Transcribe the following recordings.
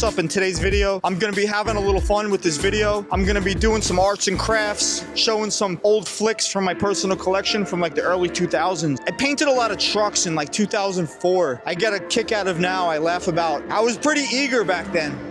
what's up in today's video. I'm gonna be having a little fun with this video. I'm gonna be doing some arts and crafts, showing some old flicks from my personal collection from like the early 2000s. I painted a lot of trucks in like 2004. I get a kick out of now, I laugh about. I was pretty eager back then.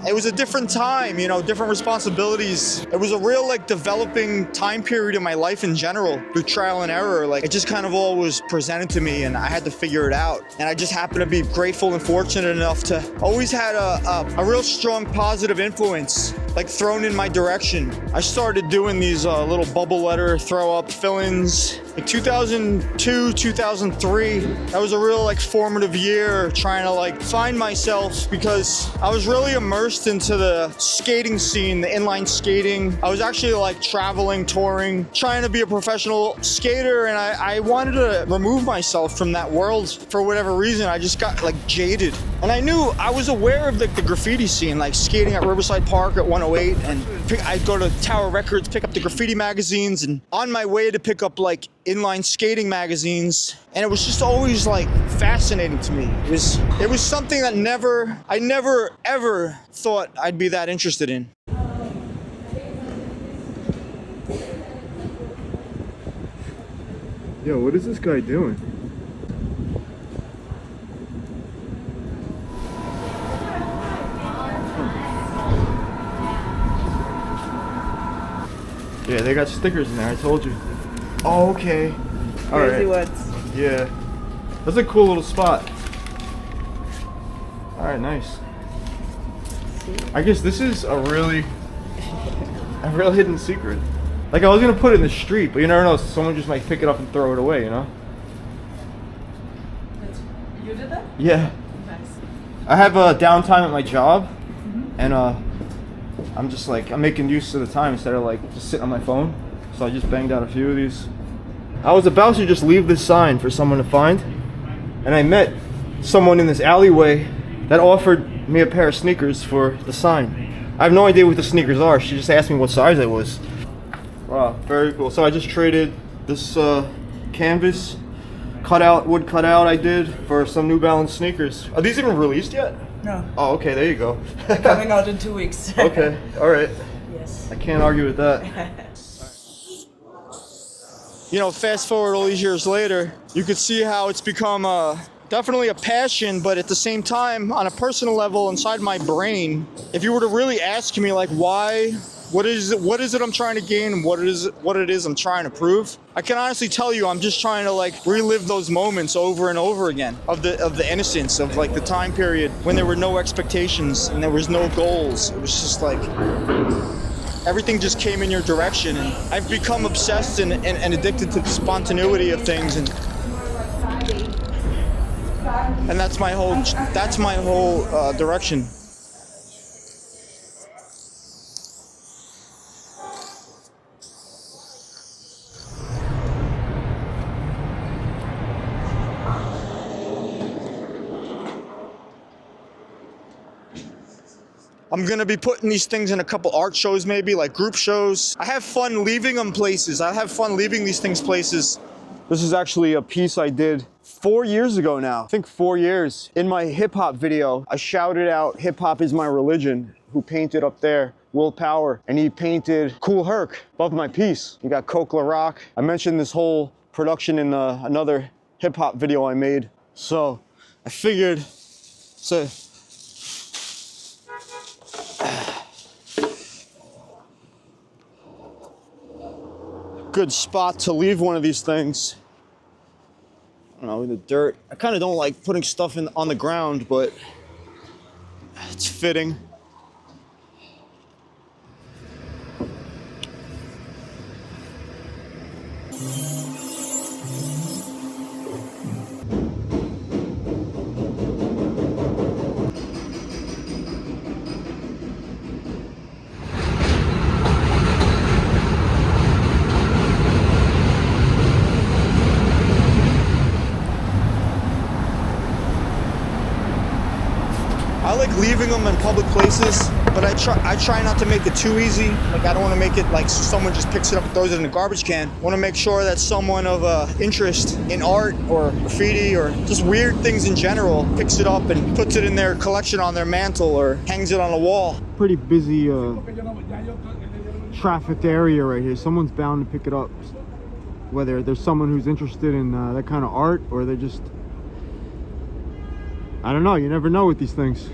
It was a different time, you know, different responsibilities. It was a real like developing time period in my life in general through trial and error. Like it just kind of all was presented to me and I had to figure it out. And I just happened to be grateful and fortunate enough to always had a real strong positive influence like thrown in my direction. I started doing these little bubble letter throw up fill-ins like 2002, 2003. That was a real like formative year trying to like find myself because I was really immersed into the skating scene, the inline skating. I was actually like traveling, touring, trying to be a professional skater, and I wanted to remove myself from that world for whatever reason. I just got like jaded. And I was aware of the graffiti scene, like skating at Riverside Park at 108, and I'd go to Tower Records, pick up the graffiti magazines, and on my way to pick up like inline skating magazines, and it was just always like fascinating to me. It was something that I never ever thought I'd be that interested in. Yo, what is this guy doing? Yeah, they got stickers in there, I told you. Oh, okay. All right. Crazy woods. Yeah. That's a cool little spot. All right, nice. I guess this is a real hidden secret. Like I was gonna put it in the street, but you never know, someone just might pick it up and throw it away, you know? You did that? Yeah. Nice. I have downtime at my job, and I'm just like, I'm making use of the time instead of like just sitting on my phone. So I just banged out a few of these. I was about to just leave this sign for someone to find, and I met someone in this alleyway that offered me a pair of sneakers for the sign. I have no idea what the sneakers are. She just asked me what size I was. Wow, very cool. So I just traded this canvas wood cutout I did for some New Balance sneakers. Are these even released yet? No. Oh, okay, there you go. Coming out in 2 weeks. Okay, all right. Yes. I can't argue with that. You know, fast forward all these years later, you could see how it's become definitely a passion, but at the same time, on a personal level inside my brain, if you were to really ask me like why, what is it I'm trying to gain, and what it is I'm trying to prove, I can honestly tell you I'm just trying to like relive those moments over and over again of the innocence of like the time period when there were no expectations and there was no goals. It was just like everything just came in your direction, and I've become obsessed and addicted to the spontaneity of things, and that's my whole direction. I'm gonna be putting these things in a couple art shows, maybe like group shows. I have fun leaving them places. I have fun leaving these things places. This is actually a piece I did 4 years ago now. I think 4 years. In my hip hop video, I shouted out "Hip hop is my religion." Who painted up there? Will Power. And he painted Cool Herc above my piece. You got Coke La Rock. I mentioned this whole production in another hip hop video I made. So I figured, good spot to leave one of these things. I don't know, in the dirt. I kind of don't like putting stuff on the ground, but it's fitting. I like leaving them in public places, but I try not to make it too easy. Like I don't want to make it like someone just picks it up and throws it in the garbage can. I want to make sure that someone of interest in art or graffiti or just weird things in general picks it up and puts it in their collection on their mantle or hangs it on a wall. Pretty busy trafficked area right here. Someone's bound to pick it up, whether there's someone who's interested in that kind of art or they're just, I don't know, you never know with these things.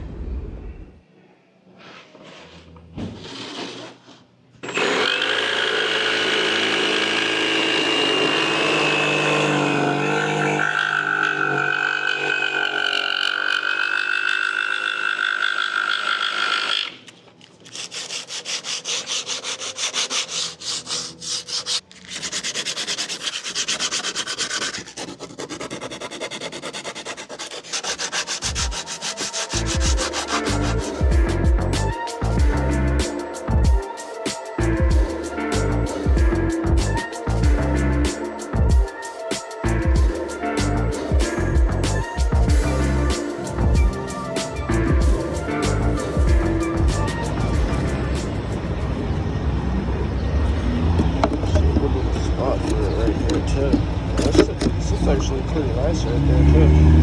This is actually pretty nice right there too.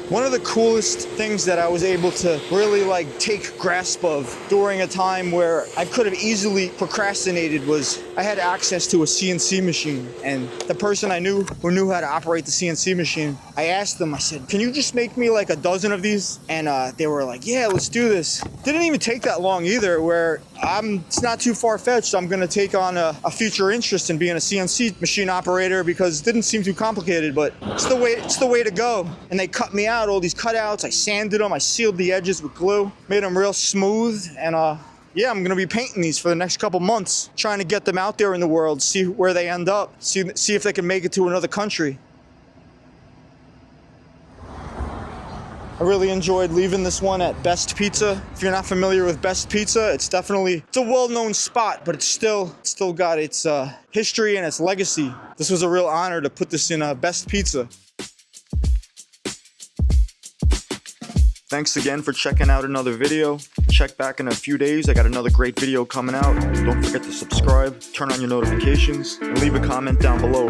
One of the coolest things that I was able to really like take grasp of during a time where I could have easily procrastinated was I had access to a CNC machine, and the person I knew who knew how to operate the CNC machine, I asked them, I said, can you just make me like a dozen of these? And they were like, yeah, let's do this. Didn't even take that long either, where it's not too far-fetched. I'm gonna take on a future interest in being a CNC machine operator because it didn't seem too complicated, but it's the way to go. And they cut me out all these cutouts. I sanded them, I sealed the edges with glue, made them real smooth, and yeah, I'm gonna be painting these for the next couple months, trying to get them out there in the world, see where they end up, see if they can make it to another country. I really enjoyed leaving this one at Best Pizza. If you're not familiar with Best Pizza, it's a well-known spot, but it's still got its history and its legacy. This was a real honor to put this in Best Pizza. Thanks again for checking out another video. Check back in a few days. I got another great video coming out. Don't forget to subscribe, turn on your notifications, and leave a comment down below.